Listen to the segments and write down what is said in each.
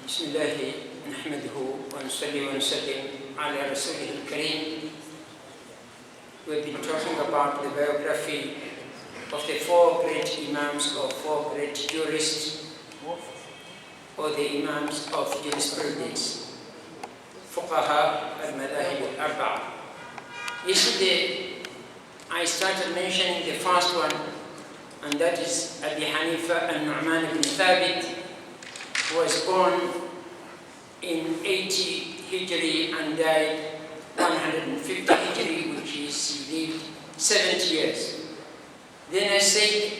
بسم الله نحمده ونصلي ونسلم على رسوله الكريم. We've been talking about the biography of the four great Imams or four great jurists, or the Imams of jurisprudence, Fuqaha al-Madahib al-Arba'a. Yesterday I started mentioning the first one, and that is Abi Hanifa al-Nu'man ibn Thabit, who was born in 80 Hijri and died 150 Hijri, which is he lived 70 years. Then I said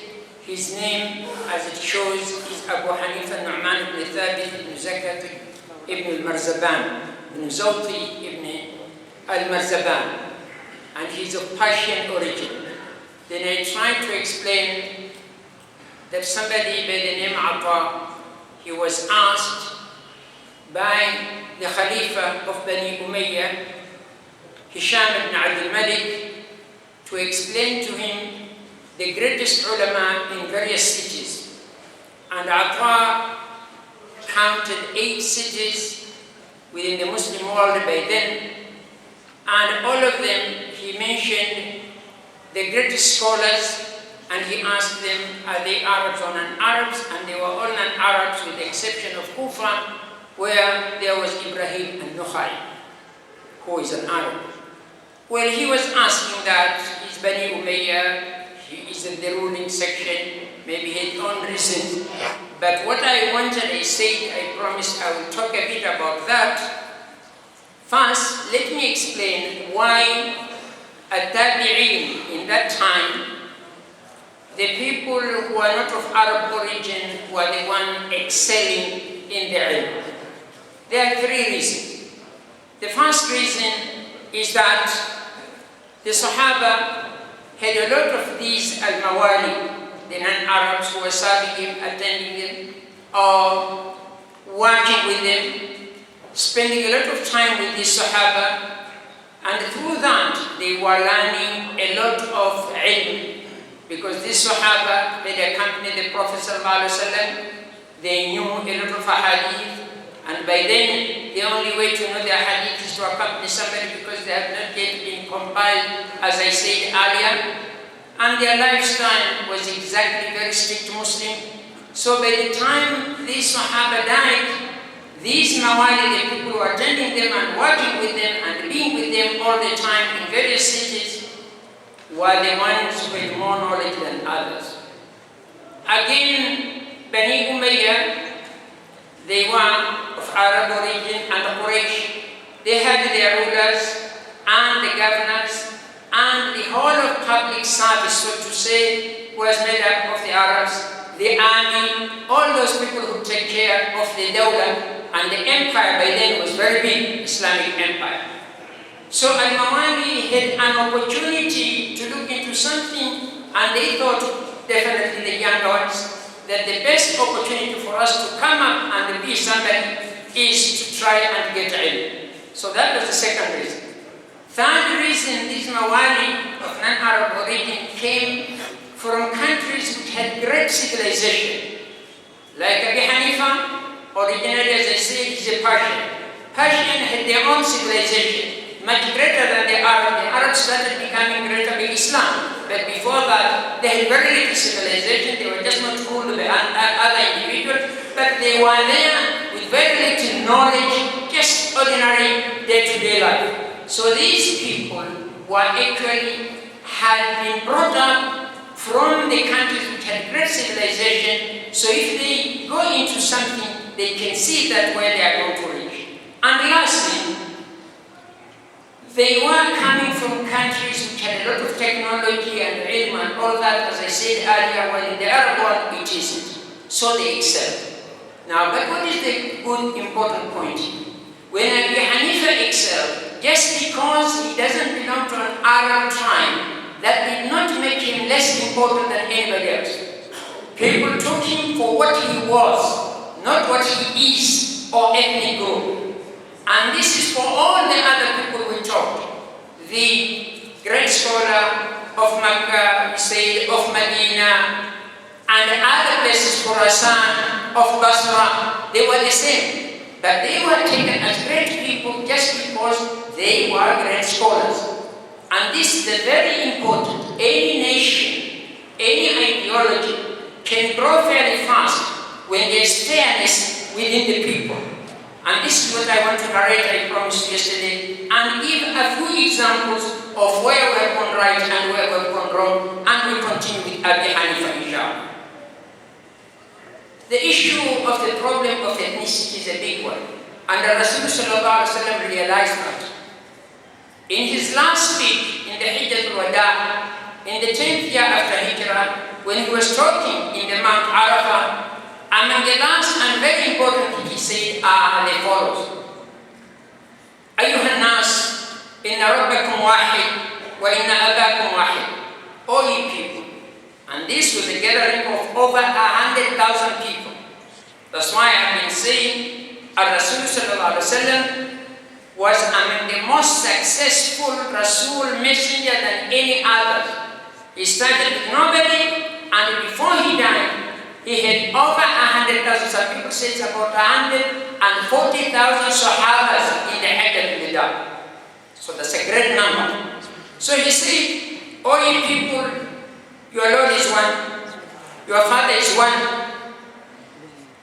his name, as it shows, is Abu Hanifa Nu'man ibn Thabit ibn Zakat ibn al-Marzaban, ibn Zawti ibn al-Marzaban, and he's of Persian origin. Then I tried to explain that somebody by the name Ata, he was asked by the Khalifa of Bani Umayyah, Hisham ibn Abdul Malik, to explain to him the greatest ulama in various cities. And Ata counted 8 cities within the Muslim world by then, and all of them he mentioned the greatest scholars, and he asked them, are they Arabs or non-Arabs? And they were all non-Arabs with the exception of Kufa, where there was Ibrahim al-Nukhai, who is an Arab. Well, he was asking that he's Bani Umayyah, he is in the ruling section, maybe his own reasons. But what I wanted, I said, I promised I will talk a bit about that. First, let me explain why at-Tabi'in in that time, the people who are not of Arab origin were the one excelling in the ilm. There are 3 reasons. The first reason is that the Sahaba had a lot of these al-Mawali, the non-Arabs who were serving him, attending them, or working with them, spending a lot of time with these Sahaba, and through that they were learning a lot of ilm. Because these Sahaba, they accompanied the Prophet ﷺ, they knew a lot of hadith, and by then the only way to know their hadith is to accompany somebody, because they have not yet been compiled, as I said earlier, and their lifestyle was exactly very strict Muslim. So by the time these Sahaba died, these Mawali, the people who were attending them and working with them and being with them all the time in various cities, were the ones with more knowledge than others. Again, Bani Umayyah, they were of Arab origin, and Quraysh, they had their rulers and the governors and the whole of public service, so to say, was made up of the Arabs, the army, all those people who take care of the dawla, and the empire by then was very big, Islamic empire. So Al-Mawali had an opportunity to look into something, and they thought, definitely the young ones, that the best opportunity for us to come up and be somebody is to try and get ilm. So that was the second reason. Third reason, these Mawali of non-Arab origin came from countries which had great civilization. Like Abi Hanifa, originally, as I said, is a Persian. Persian had their own civilization, much greater than the Arab. The Arabs started becoming greater by Islam. But before that, they had very little civilization. They were just not ruled by other individuals. But they were there with very little knowledge, just ordinary day-to-day life. So these people were actually had been brought up from the countries which had great civilization. So if they go into something, they can see that where they are going to reach. And lastly, they were coming from countries which had a lot of technology and ilm and all that, as I said earlier, while in the Arab world it isn't. So they excelled. Now, but what is the good, important point? When Abi Hanifa excelled, just because he doesn't belong to an Arab tribe, that did not make him less important than anybody else. People took him for what he was, not what he is or ethnic group. And this is for all the other people we taught. The great scholar of Makkah, Sayyid of Medina, and other places, Khurasan, of Basra, they were the same. But they were taken as great people just because they were great scholars. And this is the very important. Any nation, any ideology can grow fairly fast when there's fairness within the people. And this is what I want to narrate, I promised yesterday, and give a few examples of where we have gone right and where we have gone wrong, and we'll continue with Abi Hanifa, inshallah. The issue of the problem of ethnicity is a big one, and the Rasulullah realized that. In his last speech in the Hijjatul Wada, in the 10th year after Hijrah, when he was talking in the Mount Arafah, among the last and very important things he said are the follows. أيها الناس إن ربكم واحد وإن أباكم واحد. All ye people. And this was a gathering of over 100,000 people. That's why I've been saying Rasul sallallahu alaihi wasallam was among the most successful Rasul messenger than any other. He started with nobody, and before he died, he had over 100,000. Some people say it's about 140,000 Sahabas in the Hajj al-Wada. So that's a great number. So he said, all you people, your Lord is one, your Father is one.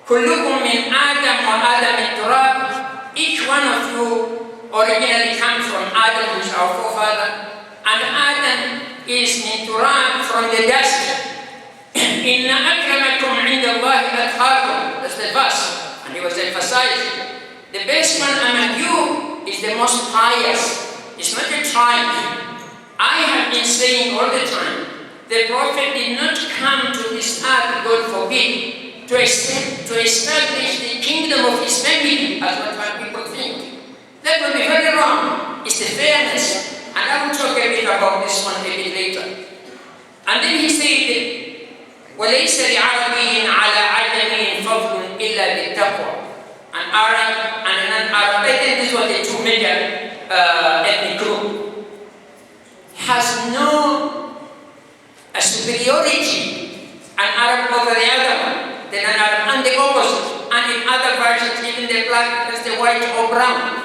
كلكم من آدم وآدم من تراب. Each one of you originally comes from Adam, who is our forefather, and Adam is min turab, from the dust. إن أكرمكم عند الله أتقاكم. That's the verse, and he was emphasizing the best one among you is the most pious. It's not a triumph. I have been saying all the time, the Prophet did not come to this earth, God forbid, to establish the kingdom of his family, as what some people think. That would be very wrong. It's the fairness. And I will talk a bit about this one a bit later. And then he said, وَلَيْسَ لِعَرَبِيٍّ عَلَى عَجَمٍ فَضْلٌ إِلَّا بِالتَّقْوَى. An Arab and a non-Arab, I think these were the two major ethnic groups, has no superiority, an Arab over the other one, the non-Arab, and the opposite. And in other versions, even the black as the white or brown.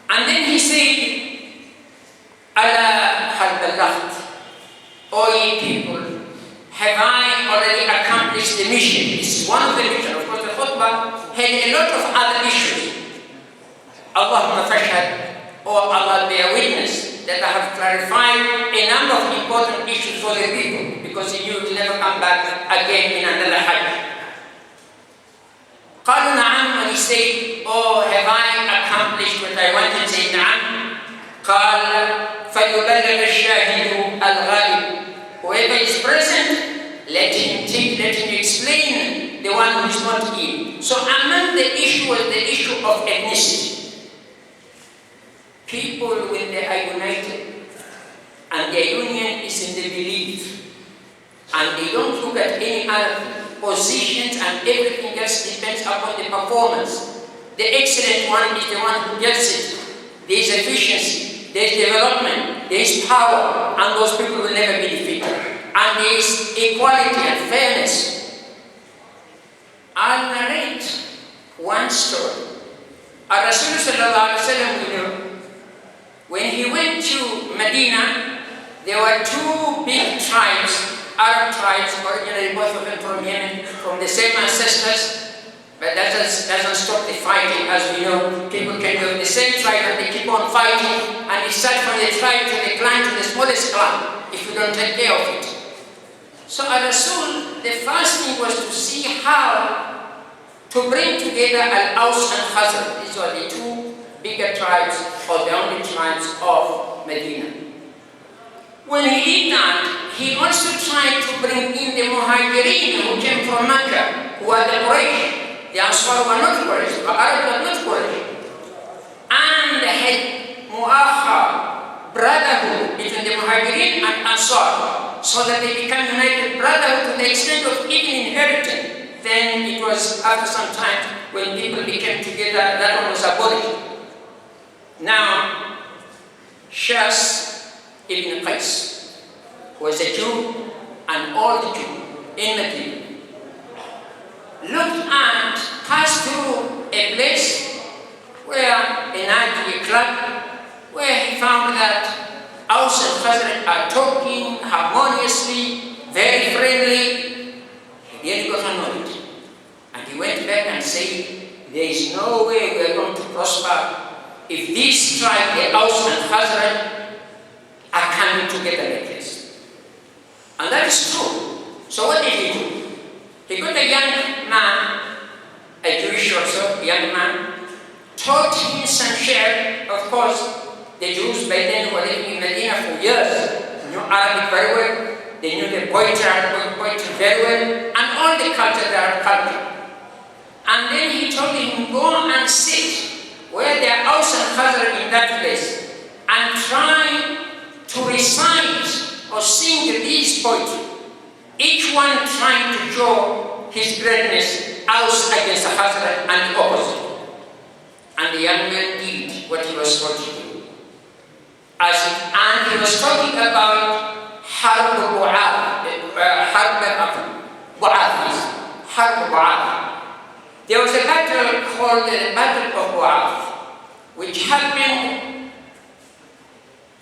And then he said, Allah hal balaght, O ye people, have I already accomplished the mission? This is one of the missions. Of course, the khutbah had a lot of other issues. Allahumma fashhad, or Allah bear witness, that I have clarified a number of important issues for the people, because he knew to never come back again in another Hajj. قالوا نعم, and he said, oh, have I accomplished what I wanted? Say نعم. قال فليبلغ الشاهد الغائب. Whoever is present, let him explain the one who is not in. So among the issue was the issue of ethnicity. People, when they are united, and their union is in the belief, and they don't look at any other positions, and everything else depends upon the performance. The excellent one is the one who gets it. There is efficiency, there is development, there is power, and those people will never be defeated. And there is equality and fairness. I'll narrate one story. Rasulullah sallallahu alaihi wasallam, when he went to Medina, there were two big tribes, Arab tribes, originally both of them from Yemen, from the same ancestors, but that doesn't stop the fighting. As we know, people can go in the same tribe and they keep on fighting, and it starts from the tribe to the clan to the smallest clan, if you don't take care of it. So Rasul, the first thing was to see how to bring together Al-Aus and Khazraj. These were the two bigger tribes, or the only tribes of Medina. When he did that, he also tried to bring in the Muhajirin who came from Mecca, who were the Quraysh. The Ansar were not Quraysh, the Arabs were not Quraysh. And they had mu'akha, brotherhood between the Muhajirin and Ansar, so that they became united brotherhood to the extent of even inheritance. Then it was after some time when people became together, that one was abolished. Now, Shas Ibn Qais was a Jew, an old Jew in Medina, passed through a place Khazraj are talking harmoniously, very friendly. He really got annoyed. And he went back and said, there is no way we are going to prosper if this tribe, the Aus and Khazraj, are coming together like this. And that is true. So what did he do? He got a young man, a Jewish also, young man, taught him some share. Of course, the Jews by then were living in Medina for years, knew Arabic very well, they knew the poetry very well, and all the culture, their culture. And then he told him, go and sit where there are Aus and Khazraj in that place, and try to recite or sing these poetry, each one trying to show his greatness, Aus against the Khazraj and the opposite. And the young man did what he was told to do. And he was talking about Harb Bu'ath. There was a battle called the Battle of Bu'ath, which happened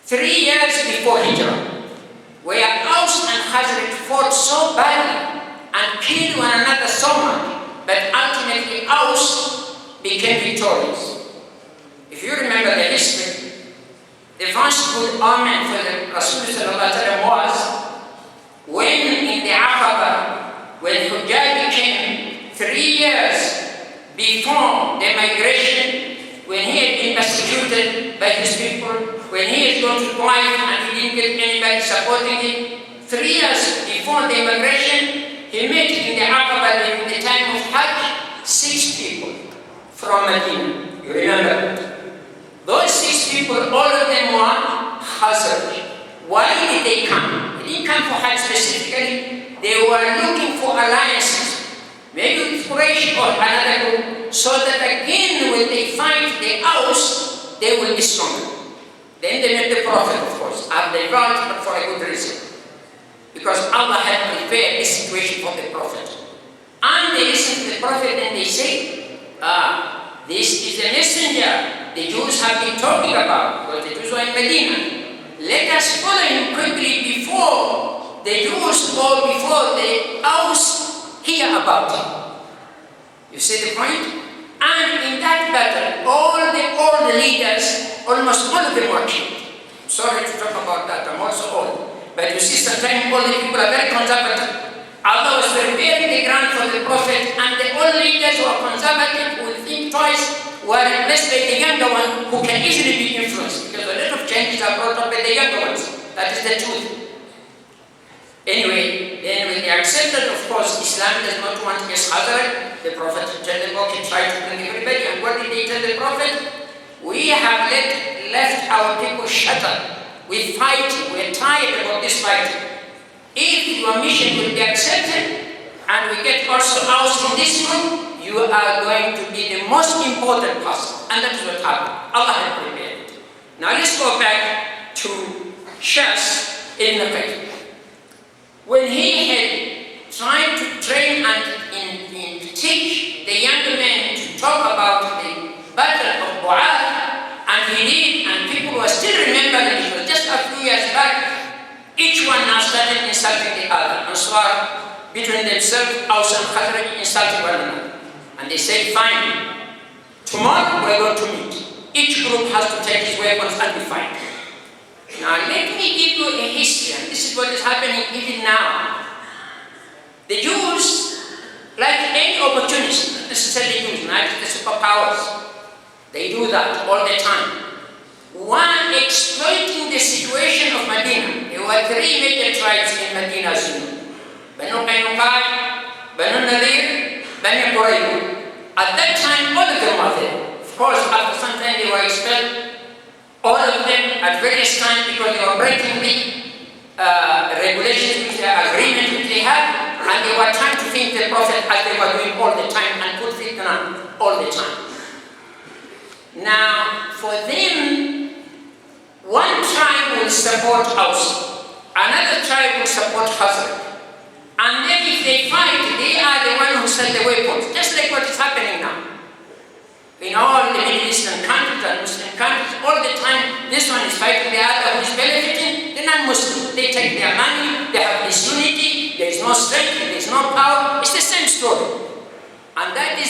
3 years before Hijrah, where Aus and Khazraj fought so badly and killed one another so much, but ultimately Aus became victorious. If you remember the history, the first good omen for the Rasul was when in the Aqaba, when Hujjaj came 3 years before the migration, when he had been persecuted by his people, when he had gone to Taif and he didn't get anybody supporting him, 3 years before the migration, he met in the Aqaba in the time of Hajj 6 people from Medina. You remember? Those 6 people, all of them were Khazraj. Why did they come? They didn't come for Hajj specifically. They were looking for alliances, maybe with Quraysh or another group, so that again when they fight the Aus, they will be stronger. Then they met the Prophet, of course, and they ran, but for a good reason. Because Allah had prepared this situation for the Prophet. And they listened to the Prophet and they say, this is the messenger the Jews have been talking about, because the Jews were in Medina. Let us follow him quickly before the Jews or before the Aus hear about him. You see the point? And in that battle, all the leaders, almost all of them were killed. Sorry to talk about that, I'm also old. But you see, sometimes all the people are very conservative. Allah was preparing the ground for the Prophet, and the old leaders who are conservative, who will think twice, were replaced by the younger one who can easily be influenced, because a lot of changes are brought up by the younger ones. That is the truth. Anyway, then when they accepted, of course, Islam does not want against Khazraj. The Prophet told them, okay, try to bring everybody. And what did they tell the Prophet? We have left our people shattered. We're fighting, we're tired about this fighting. If your mission will be accepted, and we get also Aus in this room, you are going to be the most important person. And that is what happened. Allah had prepared it. Now let's go back to Shas ibn Qais. When he had tried to train and teach the younger men to talk about the Battle of Bu'ath, and he did, and people were still remembering, it was just a few years back, each one now started insulting the other. Ansar, between themselves, Aus and Khazraj insulting one another. And they said, fine, tomorrow we're going to meet. Each group has to take his weapons and we fight. Now let me give you a history, and this is what is happening even now. The Jews, like any opportunity, not necessarily Jews, not the superpowers, they do that all the time. One, exploiting the situation of Medina. There were 3 major tribes in Medina, as you know. Banu Qaynuqa, Banu Nadir, Banu Qurayza. At that time, all of them were there. Of course, after some time they were expelled. All of them at various times, because they were breaking the regulations, which their agreement which they had, and they were trying to think the Prophet as they were doing all the time and put fitna all the time. Now, for them, one tribe will support Aus, another tribe will support Khazraj. And then if they fight, they are the ones who sell the weapons, just like what is happening now. In all the Middle Eastern countries and Muslim countries, all the time, this one is fighting the other who is benefiting, the non-Muslim.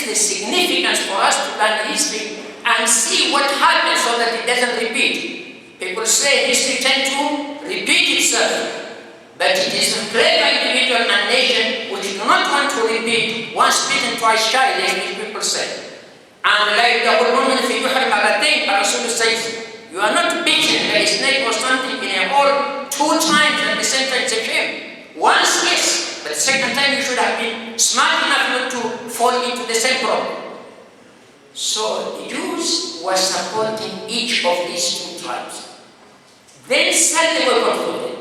is the significance for us to learn history and see what happened so that it doesn't repeat. People say history tends to repeat itself, but it is a clever individual and nation which do not want to repeat once bitten, twice shy, as these people say. And like the woman في جحر مرتين, Rasul says, you are not bitten by a snake or something in a hole 2 times at the same time. It's a shame. Once, yes, but the second time you should have been smart enough not to fall into the same problem. So the Jews were supporting each of these 2 tribes. Then sell the weapon for them.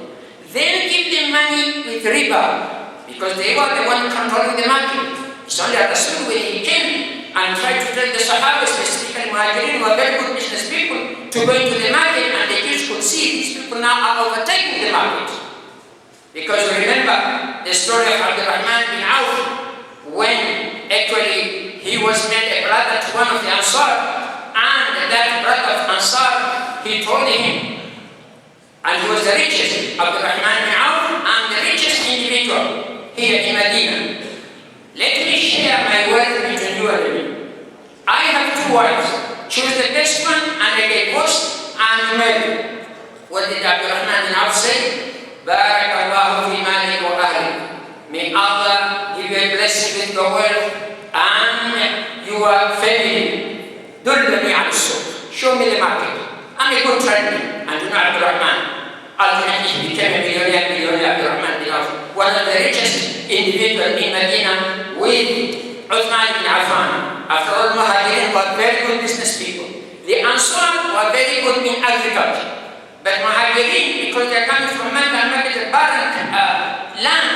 Then give them money with riba, because they were the one controlling the market. It's only Rasul when he came and tried to tell the Sahaba, specifically Muhajirin, who are very good business people, to go into the market, and the Jews could see these people now are overtaking the market. Because remember the story of Abdurrahman bin Auf, when actually he was made a brother to one of the Ansar, and that brother of Ansar, he told him, and he was the richest, Abdurrahman bin Auf, and the richest individual here in Medina. Let me share my wealth between you and me. I have 2 wives. Choose the best one and I get divorced and marry. What did Abdurrahman bin Auf say? Barakallahu fi malik wa ahlik. May Allah give you a blessing with your wealth and your family. Dullani al suq. Show me the market. I'm a good trader. And you know Abdurrahman. Ultimately he became a millionaire, Abdurrahman bin Auf. One of the richest individuals in Medina, with Uthman bin Affan. After all, Muhajirin were very good business people. The Ansar were very good in agriculture. But Muhajirin, because they are coming from Mecca, and Mecca is a barren land,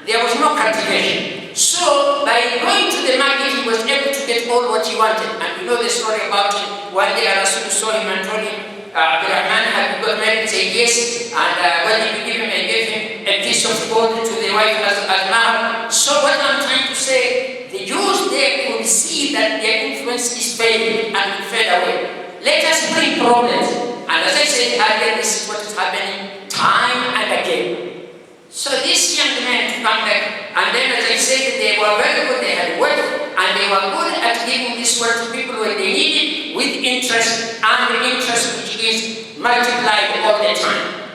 there was no cultivation. So, by going to the market, he was able to get all what he wanted. And you know the story about him. One day Rasul saw him and told him, Abdurrahman had got married, said yes, and when he gave him, I gave him a piece of gold to the wife as mahar. So what I'm trying to say, the Jews there could see that their influence is fading and will fade away. Let us bring problems. And as I said earlier, this is what is happening time and again. So this young man to come back, and then as I said, they were very good, they had wealth, and they were good at giving this wealth to people when they need it, with interest, and the interest which is multiplied all the time.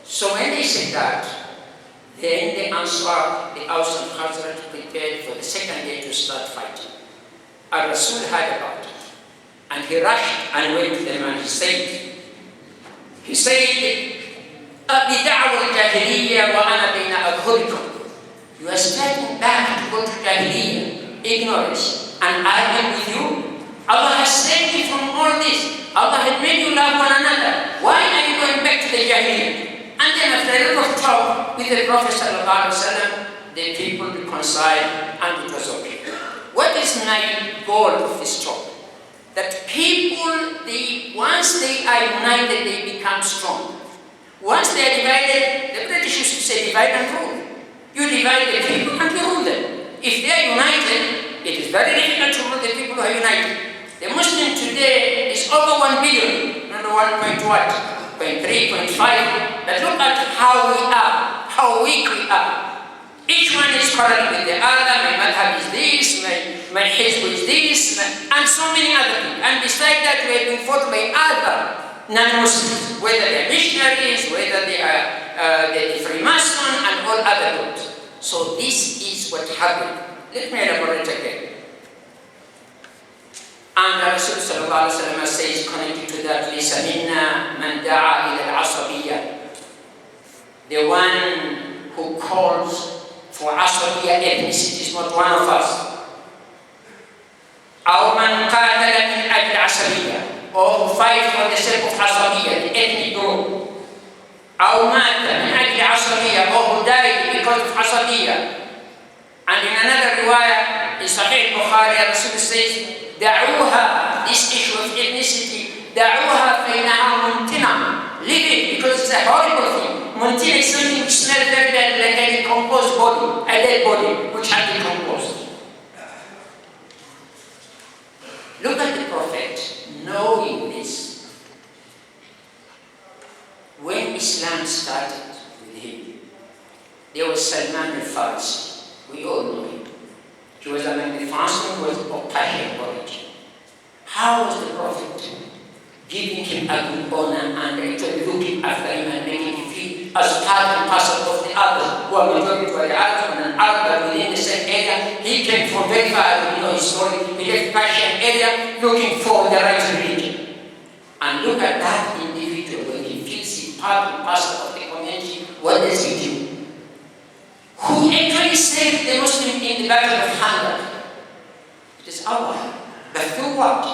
So when they said that, then the Ansar, the Aus and Khazraj, prepared for the second day to start fighting. And Rasul heard about it, and he rushed and went to them and he said, بدعوى الجاهلية وأنا بين أظهركم. You are starting back to go to Jahiliyyah, ignorance, and I am with you. Allah has saved you from all this. Allah had made you love one another. Why are you going back to the Jahiliyyah? And then after a lot of talk with the Prophet ﷺ, the people reconciled and it was okay. What is my goal of this talk? That people, once they are united, they become strong. Once they are divided, the British used to say divide and rule. You divide the people and you rule them. If they are united, it is very difficult to rule the people who are united. The Muslim today is over 1 billion, not 1 point what, 0.3, 0.5. But look at how we are, how weak we are. Each one is quarreling with the other. My madhab is this, my hizb is this, and so many other things. And besides that, we are being fought by other non-Muslims, whether they are missionaries, whether they are the Freemason, and all other groups. So this is what happened. Let me elaborate again. And Rasul sallallahu alaihi wasallam says, connected to that, ليس منا من دعا إلى العصبية. The one who calls for Asabiyya ethnicity is not one of us. أو من قاتل من أجل عصبية, or who fight for the sake of Asabiyya, the ethnic group. أو مات من أجل عصبية, or who died because of Asabiyya. And in another riwayah, in Sahih Bukhari, Rasul says, دعوها, this issue of ethnicity, دعوها فإنها منتنة. Leave it, because it's a horrible thing. Muntina is something which smells very bad, like a decomposed body, a dead body, which has decomposed. Look at the Prophet, knowing this. When Islam started with him, there was Salman al-Farsi. We all know him. He was among the first was of Persian origin. How was the Prophet giving him a good honor and actually looking after him and making him feel as part and parcel of the others who are majority to the Arab and Arab within the same area? He came from very far, his story. He left Persian area looking for the right religion. And look at that individual when he feels he's part and parcel of the community. What does he do? Who actually saved the Muslim in the battle of Khandaq? It is Allah. But through what?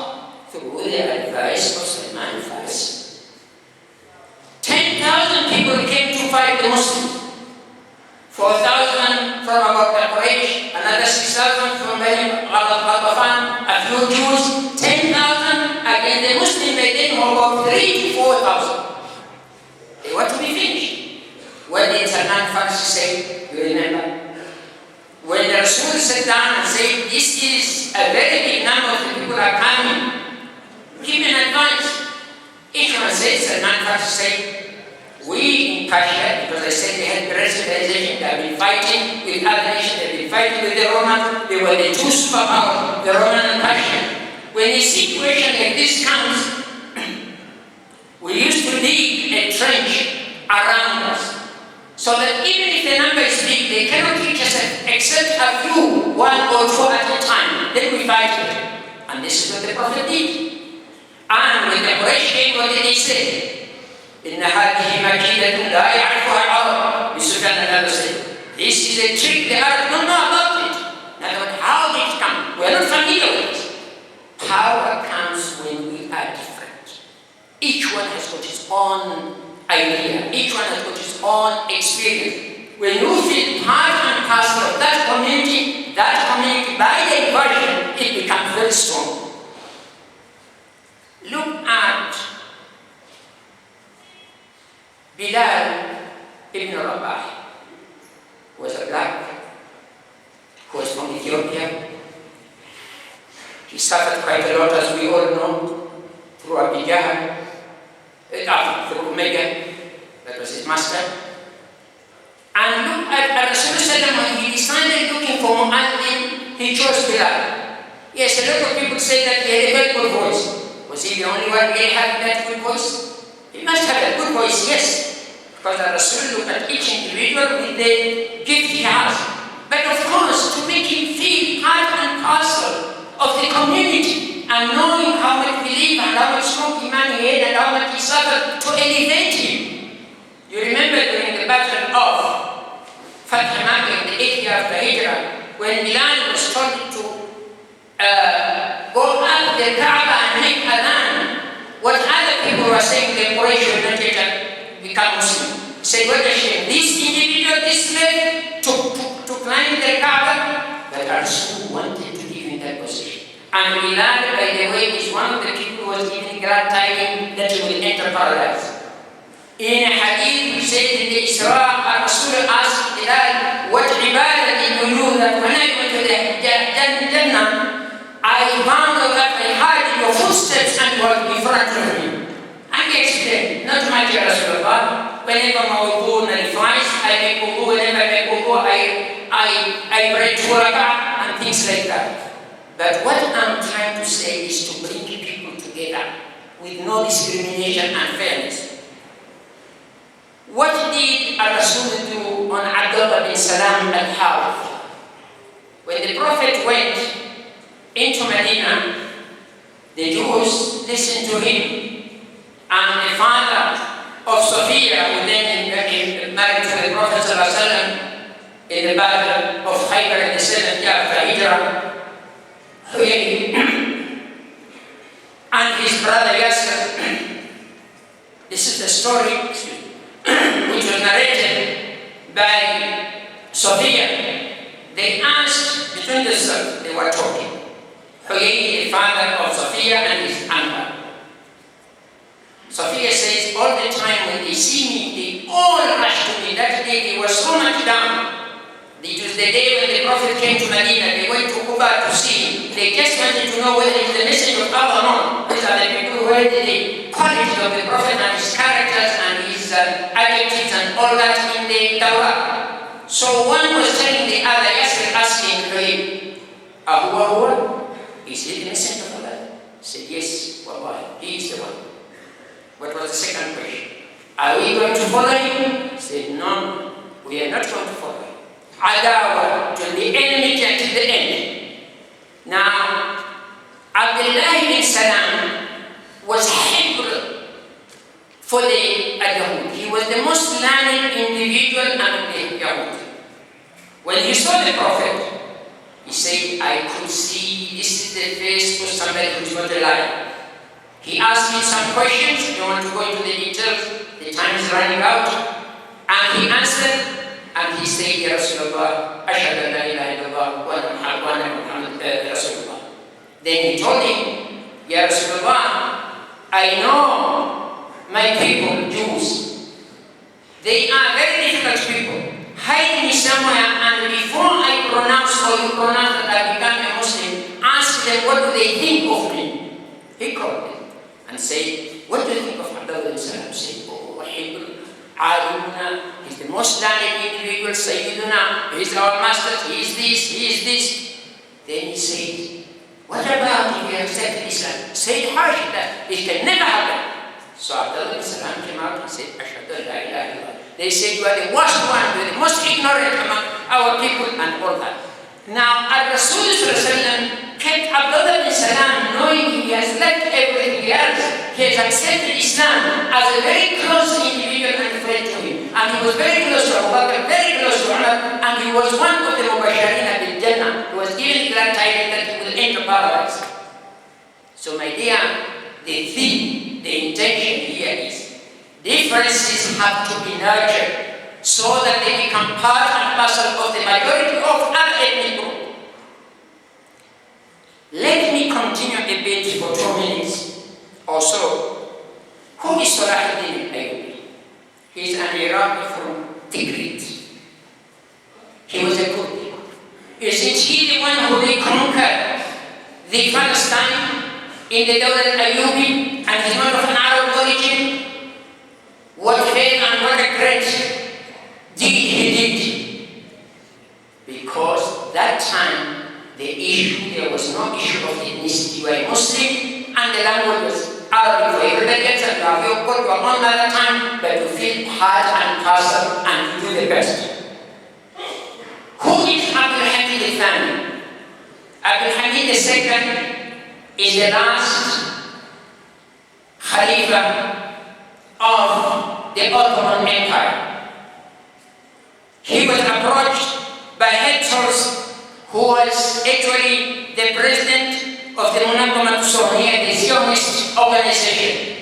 Through the advice of Salman Farsi. 10,000 people came to fight the Muslims. 4,000 from about the Quraysh, another 6,000 from Ghatafan, a few Jews, 10,000 against the Muslims. They then were about 3,000 to 4,000. They want to be finished. What did Salman Farsi say? You remember? When the Rasul sat down and said, this is a very big number of the people are coming, give an advice. Each one said, Salman Farsi said, we in Persia, because I said they had great civilization, they have been fighting with other nations, they have been fighting with the Romans, they were the two superpowers, the Roman and Persian. When a situation like this comes, we used to dig a trench around us, so that even if the number is big, they cannot reach us except a few, one or two at a time. Then we fight it. And this is what the Prophet did. And when the Quraysh came, what did he say? إِنَّ هَذِهِ مَكِيدَةٌ لَا يَعْرِفُهَا الْعَرَبُ. Yusuf said, this is a trick the Arabs don't know about it. Now, how did it come? We are not familiar with it. Power comes when we are different. Each one has got his own idea. Each one has got his own experience. When you feel part and parcel of that community by the inversion, it becomes very strong. Look at Bilal ibn Rabah, who was a black, who was from Ethiopia. He suffered quite a lot, as we all know, through Abu Jahl, through Omega, that was his master. And look at Rasulullah when he decided looking for Mu'adhin, he chose Bilal. Yes, a lot of people say that he had a very good voice. Was he the only one really having that good voice? He must have a good voice, yes. Because the Rasul looked at each individual with the gift he has. But of course, to make him feel part and parcel of the community, and knowing how much belief and how much strong Imam he had and how much he suffered to elevate him. You remember during the battle of Fath Makkah in the 8th year of the Hijrah, when Bilal was told to go up the Kaaba and make adhan, what other people were saying, the Quraysh will not become Muslim. Say, what a shame. This individual, this slave, to climb the Kaaba, but Rasul wanted to give him that position. And Bilal, by the way, is one of the people who was given glad tidings that he will enter paradise. In a hadith, we said in the Isra, Rasul asked Bilal, what ibadah did you do that when I went to the Jannah, I found that I heard your footsteps and was in front of me. And he explained, not much, Ya Rasulullah. Whenever my wudu nullifies, I make wudu. Whenever I make wudu, I pray 2 rak'ah and things like that. But what I'm trying to say is to bring people together with no discrimination and fairness. What did Rasul do on Abdullah bin Salam al-Harith? When the Prophet went into Medina, the Jews listened to him, and the father of Sophia, who then married to the Prophet ﷺ in the battle of Khaybar in the 7th year of the Hijrah, and his brother Yasser. This is the story which was narrated by Sophia. They asked between themselves, they were talking. Huyay, the father of Sophia, and his uncle. Sophia says, all the time when they see me, they all rush to me. That day they were so much down. It was the day when the Prophet came to Medina. They went to Kuba to see him. They just wanted to know whether it's the message of Allah or not. These are the people who heard the qualities of the Prophet and his characters and his adjectives and all that in the Torah. So one was telling the other, Yasser, asking him, Ahuwa huwa? is he the messenger of Allah? He said, yes, wallahi, he is the one. What was the second question? Are we going to follow him? He said, no, we are not going to follow him. Adawa, to the enemy until the end. Now, Abdullah ibn Salam was Hebrew for the Yahud. He was the most learned individual among the Yahud. When he saw the Prophet, he said, I could see this is the face of somebody who is not a liar. He asked me some questions. I don't want to go into the details. The time is running out. And he answered, and he said, Ya Rasulullah, Ashhadu an la ilaha illallah wa anna Muhammad Rasulullah. Then he told him, Ya Rasulullah, I know my people, Jews. They are very difficult people. Hide me somewhere, and before I pronounce or you pronounce that I become a Muslim, ask them what do they think of me. He called them and said, what do you think of Abdullah ibn Salam? Said, oh, Hebrew, Alimuna, he's the most learned individual, Sayyiduna, he's our master, he is this, he is this. Then he said, what about if you accept Islam? Said harsh that it can never happen. So Abdullah ibn Salam came out and said, Ashhadu an la ilaha illallah. They said, you are the worst one, you are the most ignorant among our people, and all that. Now, Rasul kept Abdullah ibn Salam, knowing he has left everything else. He has accepted Islam as a very close individual and friend to him. And he was very close to Abu Bakr, very close to Umar, and he was one of the Mubashirin bil Jannah. He was given glad tidings that he will enter paradise. So, my dear, the theme, the intention here is, differences have to be nurtured so that they become part and parcel of the majority of other ethnic group. Let me continue a bit for 2 minutes or so. Who is Salahuddin Ayyubi? He is an Iraqi from Tikrit. He was a Kurd. Isn't he the one who they conquered the Palestine in the Dawla al-Ayyubi, and he's not of an Arab origin? What faith and what a great deed he did. Because that time, there was no issue of ethnicity. You were Muslim and the language was Arabic for everybody else, and you have your code, you are on that time, but you feel part and parcel and you do the best. Who is Abdul Hamid al-Thani? Abdul Hamid II is the last Khalifa of the Ottoman Empire. He was approached by Hetros, who was actually the president of the Munazzamat Suhaniya, the Zionist organization,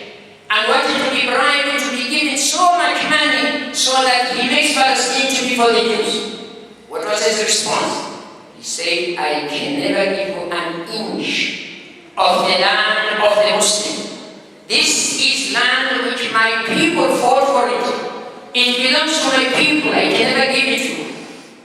and wanted to be bribed to be given so much money so that he makes Palestine to be for the Jews. What was his response? He said, I can never give you an inch of the land of the Muslim. This is land which my people fought for it. It belongs to my people. I can never give it to you.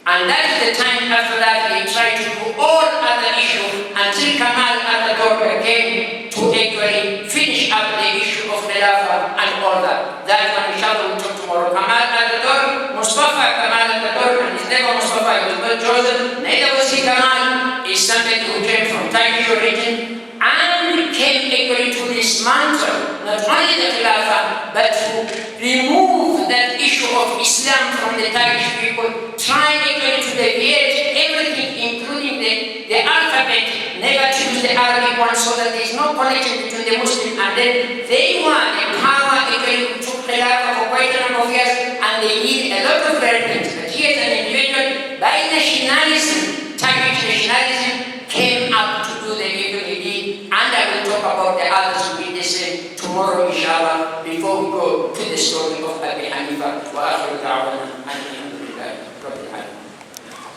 And that is the time after that they tried to do all other issues until Kamal Atatürk came to actually finish up the issue of Khilafah and all that. That one inshallah we'll talk tomorrow. Kamal Atatürk, Mustafa Kamal Atatürk, and his name was Mustafa, he was not chosen. Neither was he Kamal. Is somebody who came from Turkish origin and came actually to dismantle not only the Khilafah but to remove that issue of Islam from the Turkish people, trying actually to deviate everything including the alphabet, never to use the Arabic one so that there is no connection between the Muslim, and then they were the power actually took Khilafah for quite a number of years and they need a lot of reference. But here's an individual by nationalism, Turkish nationalism, came up to do the evil he did, and I will talk about the others who did the same tomorrow inshallah, before we go to the story of Abi Hanifa. Wa akhiru da'wana.